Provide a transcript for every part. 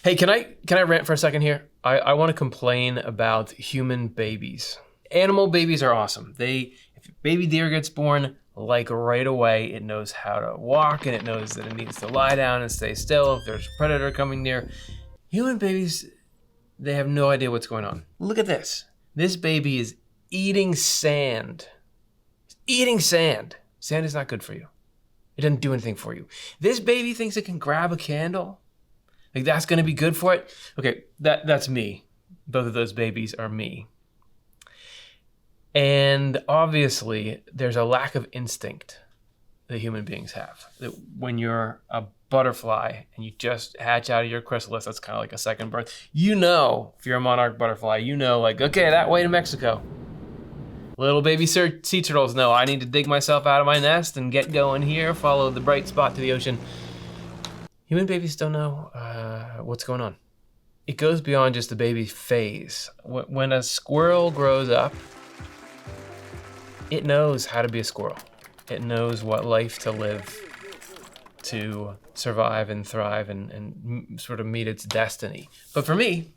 Hey, can I rant for a second here? I want to complain about human babies. Animal babies are awesome. If a baby deer gets born, like right away, it knows how to walk and it knows that it needs to lie down and stay still if there's a predator coming near. Human babies, they have no idea what's going on. Look at this. This baby is eating sand. Eating sand. Sand is not good for you. It doesn't do anything for you. This baby thinks it can grab a candle. Like that's going to be good for it. Okay, that's me. Both of those babies are me. And obviously, there's a lack of instinct that human beings have. That when you're a butterfly and you just hatch out of your chrysalis, that's kind of like a second birth. You know, if you're a monarch butterfly, you know, like, okay, that way to Mexico. Little baby sea turtles know I need to dig myself out of my nest and get going here, follow the bright spot to the ocean. Human babies don't know what's going on. It goes beyond just the baby phase. When a squirrel grows up, it knows how to be a squirrel. It knows what life to live to survive and thrive and sort of meet its destiny. But for me,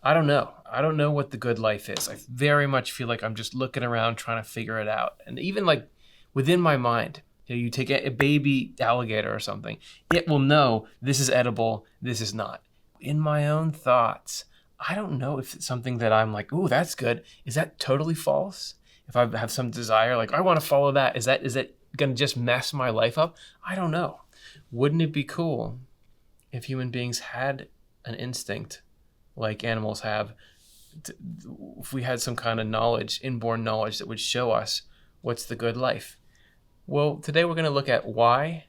I don't know. I don't know what the good life is. I very much feel like I'm just looking around trying to figure it out. And even like within my mind, you take a baby alligator or something, it will know this is edible, this is not. In my own thoughts, I don't know if it's something that I'm like, ooh, that's good. Is that totally false? If I have some desire, like I want to follow that, is that going to just mess my life up? I don't know. Wouldn't it be cool if human beings had an instinct like animals have, if we had some kind of knowledge, inborn knowledge that would show us what's the good life? Well, today we're going to look at why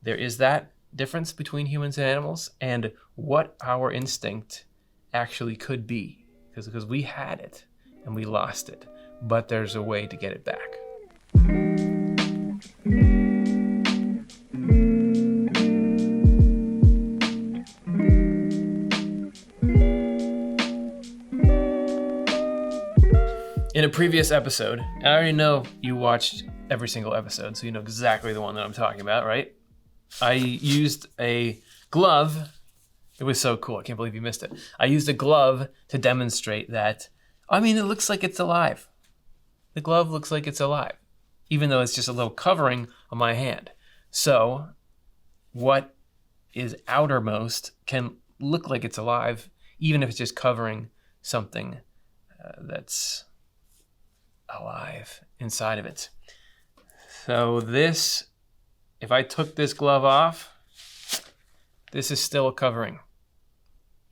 there is that difference between humans and animals and what our instinct actually could be. Because we had it and we lost it, but there's a way to get it back. In a previous episode, and I already know you watched every single episode, so you know exactly the one that I'm talking about, right? I used a glove. It was so cool. I can't believe you missed it. I used a glove to demonstrate that, it looks like it's alive. The glove looks like it's alive, even though it's just a little covering on my hand. So what is outermost can look like it's alive, even if it's just covering something that's alive inside of it. So this, if I took this glove off, this is still a covering.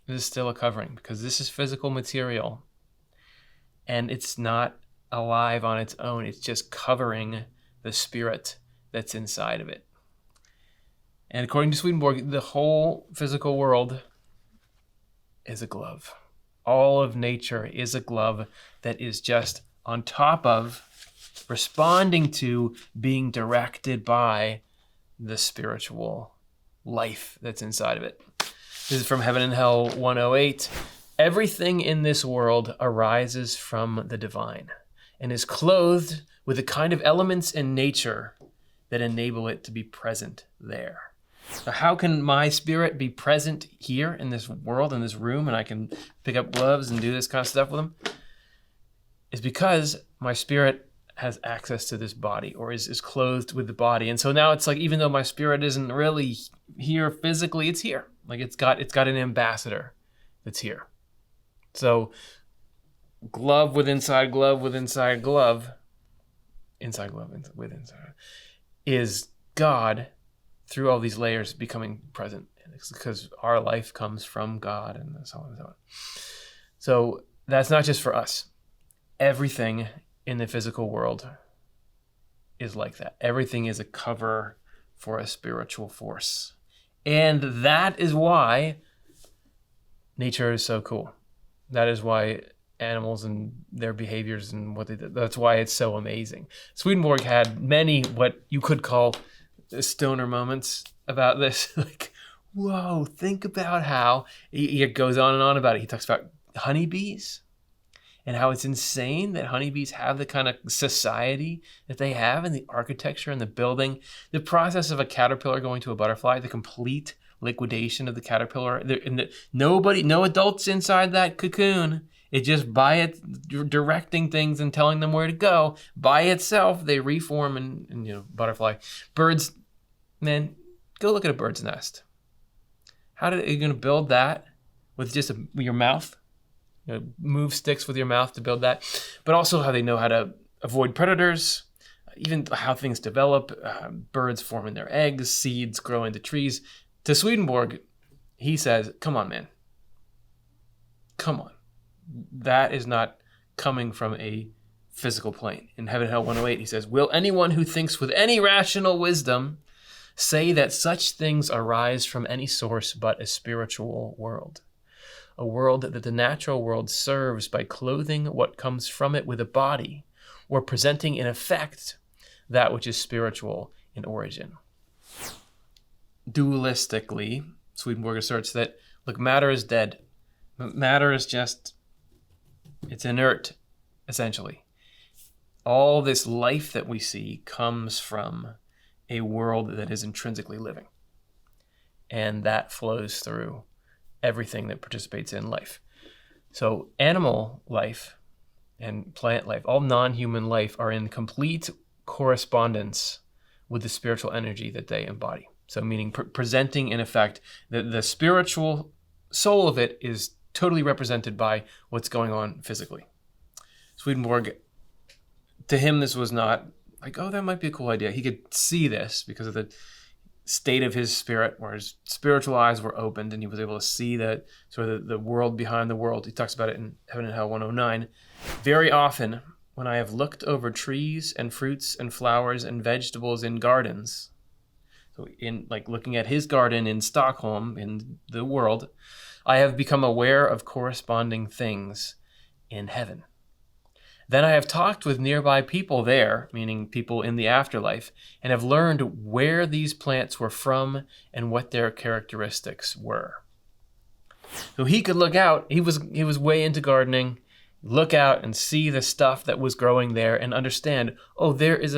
This is still a covering because this is physical material and it's not alive on its own. It's just covering the spirit that's inside of it. And according to Swedenborg, the whole physical world is a glove. All of nature is a glove that is just on top of, responding to, being directed by the spiritual life that's inside of it. This is from Heaven and Hell 108. Everything in this world arises from the divine and is clothed with the kind of elements in nature that enable it to be present there. So how can my spirit be present here in this world, in this room, and I can pick up gloves and do this kind of stuff with them? Is because my spirit has access to this body or is clothed with the body. And so now it's like, even though my spirit isn't really here physically, it's here. Like it's got an ambassador that's here. So glove with inside glove with inside glove, inside glove with inside, is God through all these layers becoming present. It's because our life comes from God and so on and so on. So that's not just for us. Everything in the physical world is like that. Everything is a cover for a spiritual force. And that is why nature is so cool. That is why animals and their behaviors and what they do, that's why it's so amazing. Swedenborg had many what you could call stoner moments about this. Like, whoa, think about how, he goes on and on about it. He talks about honeybees and how it's insane that honeybees have the kind of society that they have and the architecture and the building. The process of a caterpillar going to a butterfly, the complete liquidation of the caterpillar. No adults inside that cocoon. It just by it directing things and telling them where to go. By itself, they reform and butterfly. Birds, man, go look at a bird's nest. Are you going to build that with just your mouth? Move sticks with your mouth to build that. But also how they know how to avoid predators, even how things develop. Birds forming their eggs, seeds grow into trees. To Swedenborg, he says, come on, man. Come on. That is not coming from a physical plane. In Heaven and Hell 108, he says, will anyone who thinks with any rational wisdom say that such things arise from any source but a spiritual world? A world that the natural world serves by clothing what comes from it with a body, or presenting in effect that which is spiritual in origin. Dualistically, Swedenborg asserts that, look, matter is dead. Matter is just, it's inert, essentially. All this life that we see comes from a world that is intrinsically living. And that flows through everything that participates in life. So animal life and plant life, all non-human life, are in complete correspondence with the spiritual energy that they embody. So meaning presenting, in effect, the spiritual soul of it is totally represented by what's going on physically. Swedenborg, to him, this was not like, oh, that might be a cool idea. He could see this because of the state of his spirit, where his spiritual eyes were opened and he was able to see the sort of the world behind the world. He talks about it in Heaven and Hell 109. Very often, when I have looked over trees and fruits and flowers and vegetables in gardens, so in like looking at his garden in Stockholm, in the world, I have become aware of corresponding things in heaven. Then I have talked with nearby people there, meaning people in the afterlife, and have learned where these plants were from and what their characteristics were. So he could look out, he was way into gardening, look out and see the stuff that was growing there and understand, oh, there is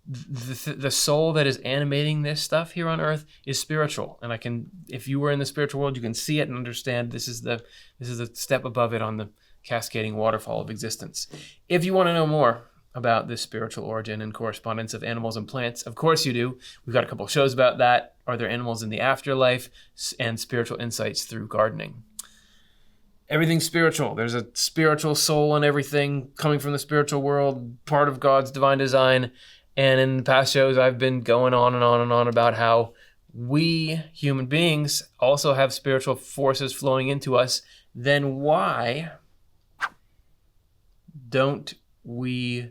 the soul that is animating this stuff here on earth is spiritual. And if you were in the spiritual world, you can see it and understand this is the step above it on the cascading waterfall of existence. If you want to know more about this spiritual origin and correspondence of animals and plants, of course you do. We've got a couple of shows about that. Are there animals in the afterlife? And spiritual insights through gardening. Everything's spiritual. There's a spiritual soul in everything coming from the spiritual world, part of God's divine design. And in the past shows, I've been going on and on and on about how we human beings also have spiritual forces flowing into us. Then why don't we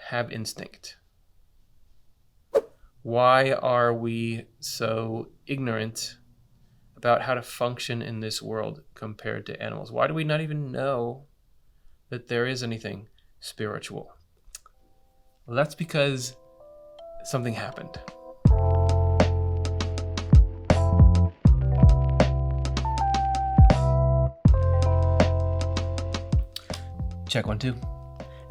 have instinct? Why are we so ignorant about how to function in this world compared to animals? Why do we not even know that there is anything spiritual? Well, that's because something happened. Check 1, 2.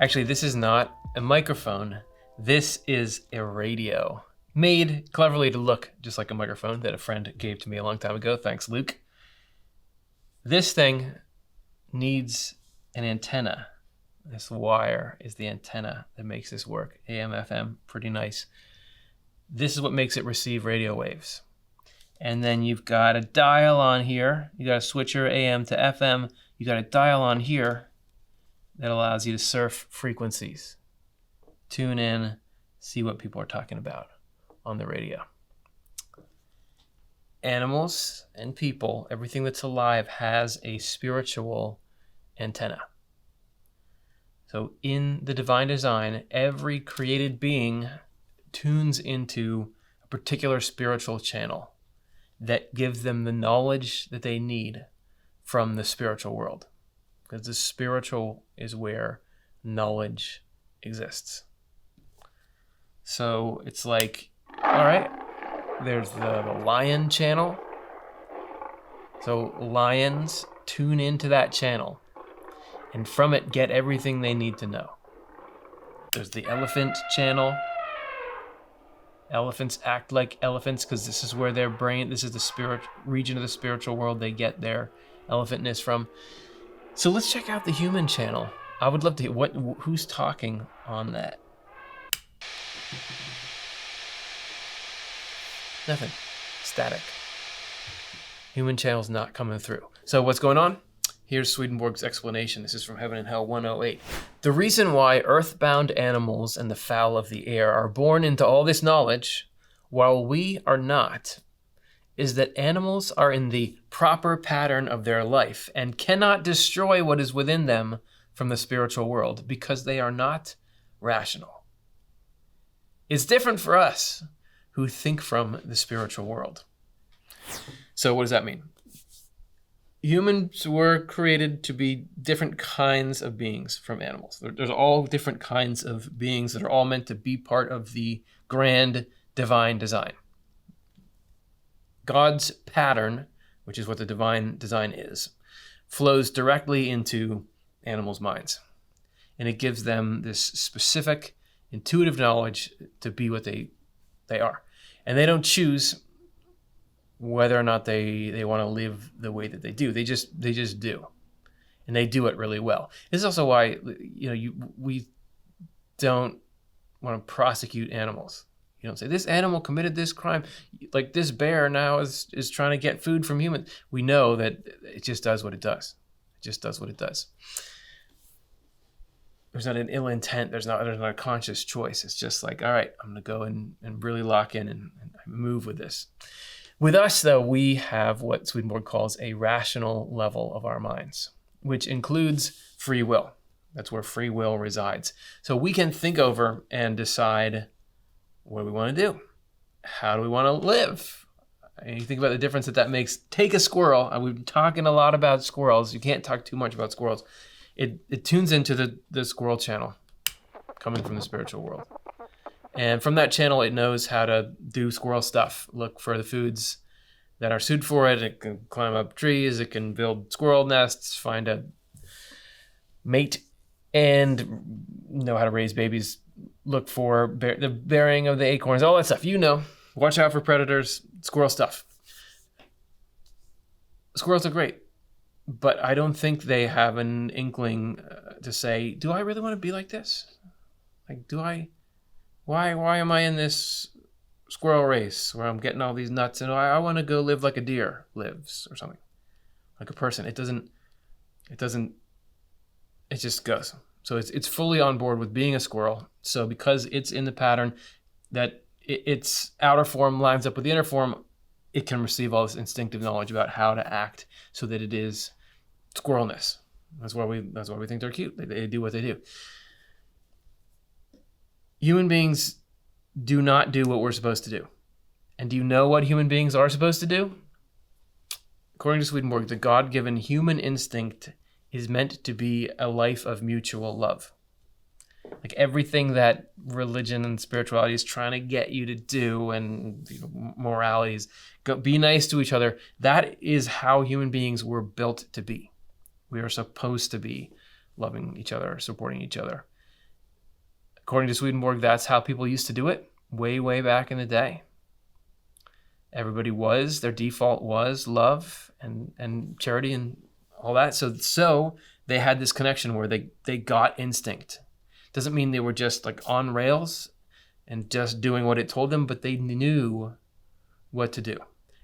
Actually, this is not a microphone. This is a radio. Made cleverly to look just like a microphone that a friend gave to me a long time ago. Thanks, Luke. This thing needs an antenna. This wire is the antenna that makes this work. AM, FM, pretty nice. This is what makes it receive radio waves. And then you've got a dial on here. You got a switcher AM to FM. You got a dial on here that allows you to surf frequencies. Tune in, see what people are talking about on the radio. Animals and people, everything that's alive has a spiritual antenna. So in the divine design, every created being tunes into a particular spiritual channel that gives them the knowledge that they need from the spiritual world. Because the spiritual is where knowledge exists. So it's like, all right, there's the lion channel. So lions tune into that channel and from it get everything they need to know. There's the elephant channel. Elephants act like elephants because this is where their brain, this is the spirit region of the spiritual world they get their elephantness from. So let's check out the human channel. I would love to hear who's talking on that. Nothing. Static. Human channel's not coming through. So what's going on? Here's Swedenborg's explanation. This is from Heaven and Hell 108. The reason why earthbound animals and the fowl of the air are born into all this knowledge, while we are not, is that animals are in the proper pattern of their life and cannot destroy what is within them from the spiritual world because they are not rational. It's different for us who think from the spiritual world. So what does that mean? Humans were created to be different kinds of beings from animals. There's all different kinds of beings that are all meant to be part of the grand divine design. God's pattern, which is what the divine design is, flows directly into animals' minds. And it gives them this specific, intuitive knowledge to be what they are. And they don't choose whether or not they want to live the way that they do. They just do. And they do it really well. This is also why we don't want to prosecute animals. You don't say, this animal committed this crime. Like this bear now is trying to get food from humans. We know that it just does what it does. It just does what it does. There's not an ill intent. There's not a conscious choice. It's just like, all right, I'm going to go and really lock in and move with this. With us, though, we have what Swedenborg calls a rational level of our minds, which includes free will. That's where free will resides. So we can think over and decide, what do we want to do? How do we want to live? And you think about the difference that makes. Take a squirrel, and we've been talking a lot about squirrels. You can't talk too much about squirrels. It tunes into the squirrel channel coming from the spiritual world. And from that channel, it knows how to do squirrel stuff. Look for the foods that are suited for it. It can climb up trees. It can build squirrel nests, find a mate, and know how to raise babies. Look for the bearing of the acorns, all that stuff. Watch out for predators, squirrel stuff. Squirrels are great, but I don't think they have an inkling to say, do I really want to be like this? Like, why am I in this squirrel race where I'm getting all these nuts and I want to go live like a deer lives or something, like a person. It just goes. So it's fully on board with being a squirrel. So because it's in the pattern that its outer form lines up with the inner form, it can receive all this instinctive knowledge about how to act so that it is squirrelness. That's why we think they're cute. They do what they do. Human beings do not do what we're supposed to do. And do you know what human beings are supposed to do? According to Swedenborg, the God-given human instinct is meant to be a life of mutual love. Like everything that religion and spirituality is trying to get you to do, and morality is be nice to each other. That is how human beings were built to be. We are supposed to be loving each other, supporting each other. According to Swedenborg, that's how people used to do it way, way back in the day. Their default was love and charity and all that. So they had this connection where they got instinct. Doesn't mean they were just like on rails and just doing what it told them, but they knew what to do.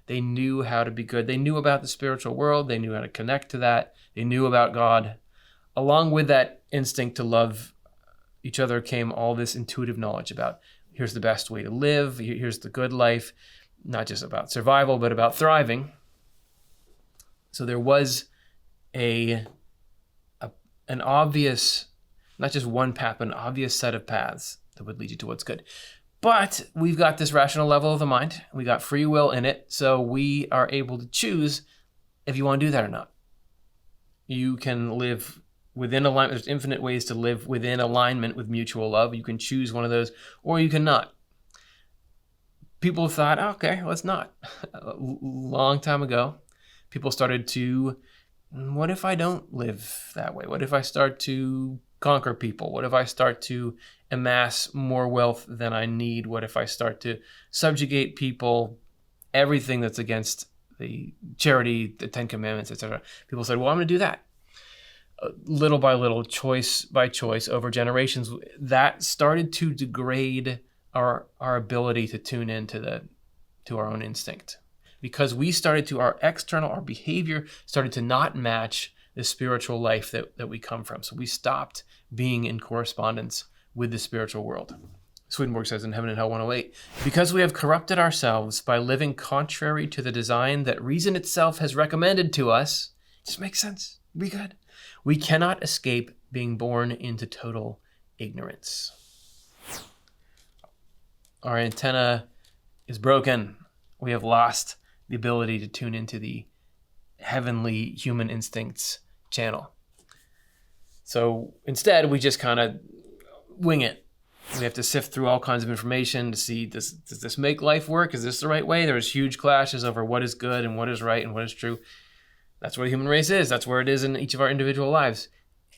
They knew how to be good. They knew about the spiritual world. They knew how to connect to that. They knew about God. Along with that instinct to love each other came all this intuitive knowledge about here's the best way to live. Here's the good life, not just about survival, but about thriving. So there was an obvious, not just one path, but an obvious set of paths that would lead you to what's good. But we've got this rational level of the mind. We got free will in it. So we are able to choose if you want to do that or not. You can live within alignment. There's infinite ways to live within alignment with mutual love. You can choose one of those, or you cannot. People thought, okay, let's not. A long time ago, people started to, what if I don't live that way? What if I start to conquer people? What if I start to amass more wealth than I need? What if I start to subjugate people, everything that's against the charity, the Ten Commandments, etc.? People said, well, I'm going to do that. Little by little, choice by choice, over generations, that started to degrade our ability to tune into our own instinct. Because we started to, our behavior started to not match the spiritual life that we come from. So we stopped being in correspondence with the spiritual world. Swedenborg says in Heaven and Hell 108, because we have corrupted ourselves by living contrary to the design that reason itself has recommended to us, just makes sense, be good. We cannot escape being born into total ignorance. Our antenna is broken. We have lost the ability to tune into the heavenly human instincts channel. So instead, we just kind of wing it. We have to sift through all kinds of information to see, does this make life work? Is this the right way? There's huge clashes over what is good and what is right and what is true. That's what the human race is. That's where it is in each of our individual lives.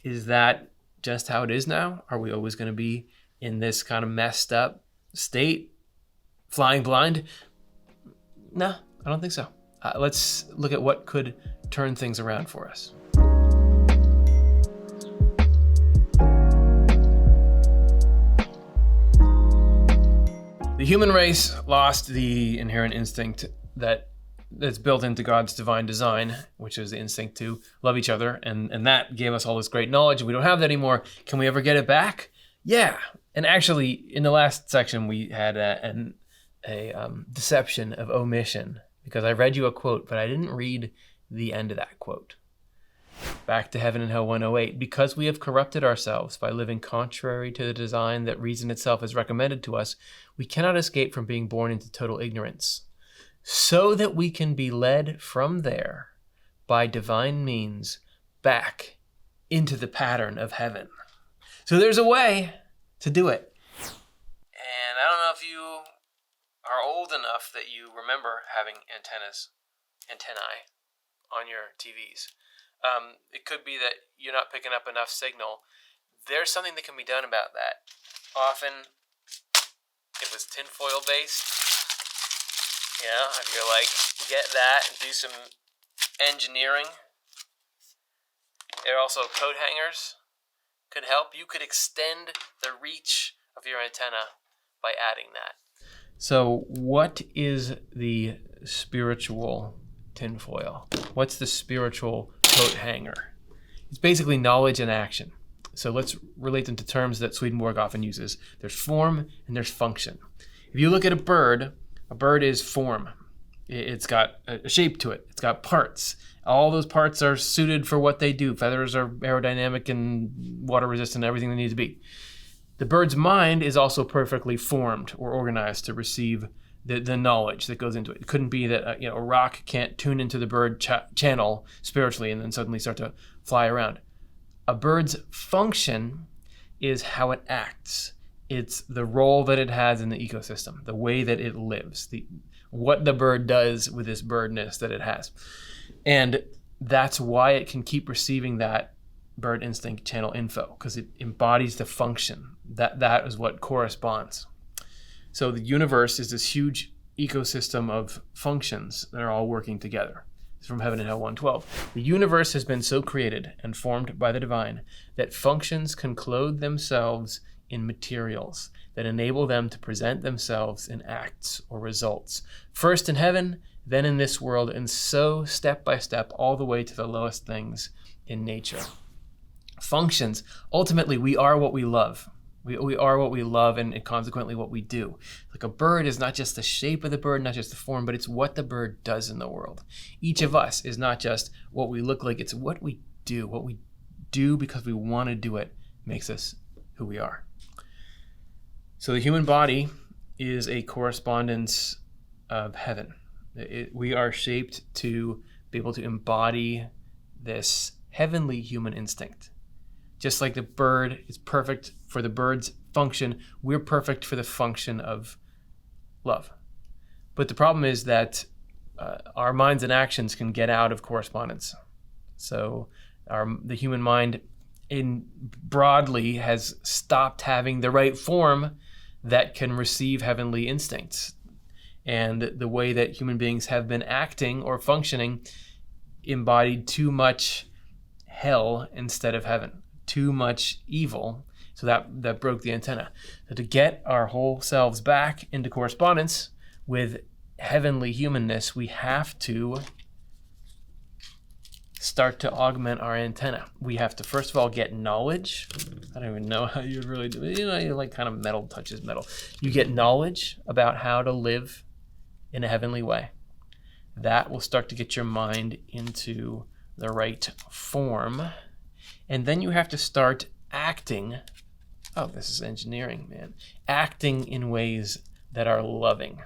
Is that just how it is now? Are we always going to be in this kind of messed up state, flying blind? No, I don't think so. Let's look at what could turn things around for us. The human race lost the inherent instinct that's built into God's divine design, which is the instinct to love each other, and that gave us all this great knowledge. We don't have that anymore. Can we ever get it back? Yeah. And actually, in the last section, we had a deception of omission, because I read you a quote, but I didn't read the end of that quote. Back to Heaven and Hell 108. Because we have corrupted ourselves by living contrary to the design that reason itself has recommended to us, we cannot escape from being born into total ignorance, so that we can be led from there by divine means back into the pattern of heaven. So there's a way to do it. And I don't know if you are old enough that you remember having antennae on your TVs. It could be that you're not picking up enough signal. There's something that can be done about that. Often it was tinfoil based. You know, if you're like, get that and do some engineering. There are also coat hangers could help. You could extend the reach of your antenna by adding that. So what is the spiritual tinfoil? What's the spiritual coat hanger? It's basically knowledge and action. So let's relate them to terms that Swedenborg often uses. There's form and there's function. If you look at a bird is form. It's got a shape to it. It's got parts. All those parts are suited for what they do. Feathers are aerodynamic and water resistant, everything they need to be. The bird's mind is also perfectly formed or organized to receive the knowledge that goes into it. It couldn't be that a rock can't tune into the bird channel spiritually and then suddenly start to fly around. A bird's function is how it acts. It's the role that it has in the ecosystem, the way that it lives, what the bird does with this birdness that it has. And that's why it can keep receiving that bird instinct channel info, because it embodies the function. That is what corresponds. So the universe is this huge ecosystem of functions that are all working together. It's from Heaven and Hell 112. The universe has been so created and formed by the divine that functions can clothe themselves in materials that enable them to present themselves in acts or results, first in heaven, then in this world, and so step by step all the way to the lowest things in nature. Functions, ultimately, we are what we love. We are what we love and consequently what we do. Like a bird is not just the shape of the bird, not just the form, but it's what the bird does in the world. Each of us is not just what we look like, it's what we do. What we do because we want to do it makes us who we are. So the human body is a correspondence of heaven. We are shaped to be able to embody this heavenly human instinct. Just like the bird is perfect for the bird's function, we're perfect for the function of love. But the problem is that our minds and actions can get out of correspondence. So the human mind broadly has stopped having the right form that can receive heavenly instincts. And the way that human beings have been acting or functioning embodied too much hell instead of heaven, too much evil. So that broke the antenna. So to get our whole selves back into correspondence with heavenly humanness, we have to start to augment our antenna. We have to, first of all, get knowledge. I don't even know how you would really do it. You like kind of metal touches metal. You get knowledge about how to live in a heavenly way. That will start to get your mind into the right form. And then you have to start acting. Oh, this is engineering, man. Acting in ways that are loving.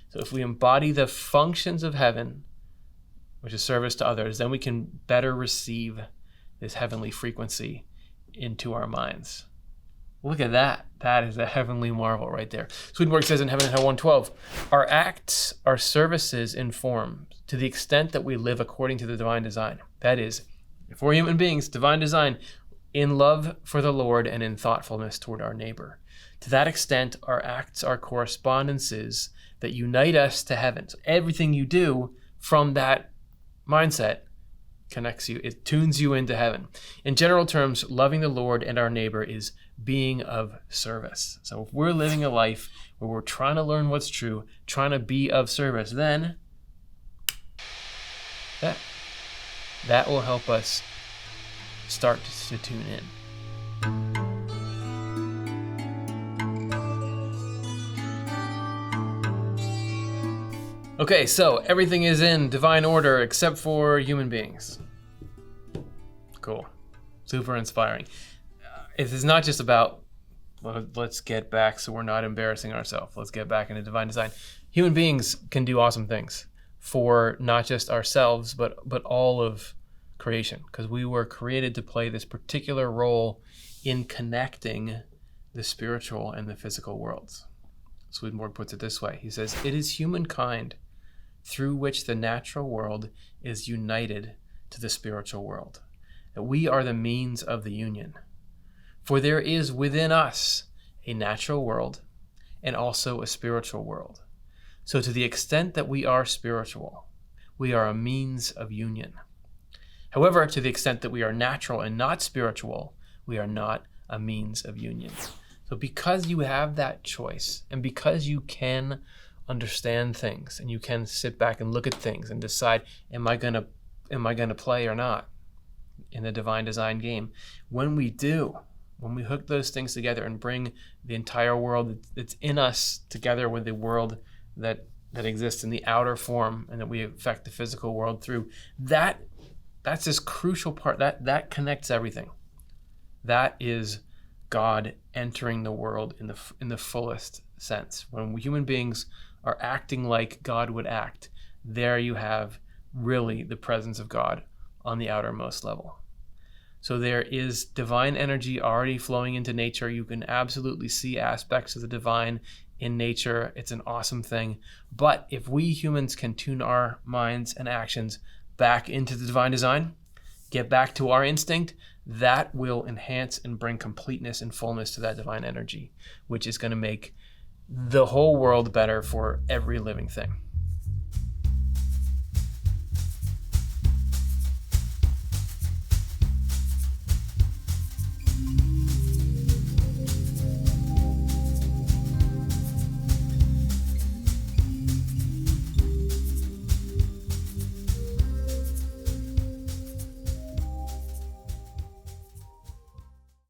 So if we embody the functions of heaven, which is service to others, then we can better receive this heavenly frequency into our minds. Look at that. That is a heavenly marvel right there. Swedenborg says in Heaven and Hell 112, our acts are services in form to the extent that we live according to the divine design. That is, if we're human beings, divine design, in love for the Lord and in thoughtfulness toward our neighbor. To that extent, our acts are correspondences that unite us to heaven. So everything you do from that mindset connects you. It tunes you into heaven. In general terms, loving the Lord and our neighbor is being of service. So if we're living a life where we're trying to learn what's true, trying to be of service, then that will help us start to tune in. Okay, so everything is in divine order except for human beings. Cool. Super inspiring. It is not just about, let's get back so we're not embarrassing ourselves. Let's get back into divine design. Human beings can do awesome things for not just ourselves, but all of creation, because we were created to play this particular role in connecting the spiritual and the physical worlds. Swedenborg puts it this way. He says, it is humankind through which the natural world is united to the spiritual world. That we are the means of the union. For there is within us a natural world and also a spiritual world. So to the extent that we are spiritual, we are a means of union. However, to the extent that we are natural and not spiritual, we are not a means of union. So because you have that choice, and because you can understand things, and you can sit back and look at things and decide, am I gonna play or not in the divine design game? When we hook those things together and bring the entire world that's in us together with the world that exists in the outer form and that we affect the physical world through, that's this crucial part that connects everything. That is God entering the world in the fullest sense. When human beings are acting like God would act, there you have really the presence of God on the outermost level. So there is divine energy already flowing into nature. You can absolutely see aspects of the divine in nature. It's an awesome thing. But if we humans can tune our minds and actions back into the divine design, get back to our instinct, that will enhance and bring completeness and fullness to that divine energy, which is going to make the whole world better for every living thing.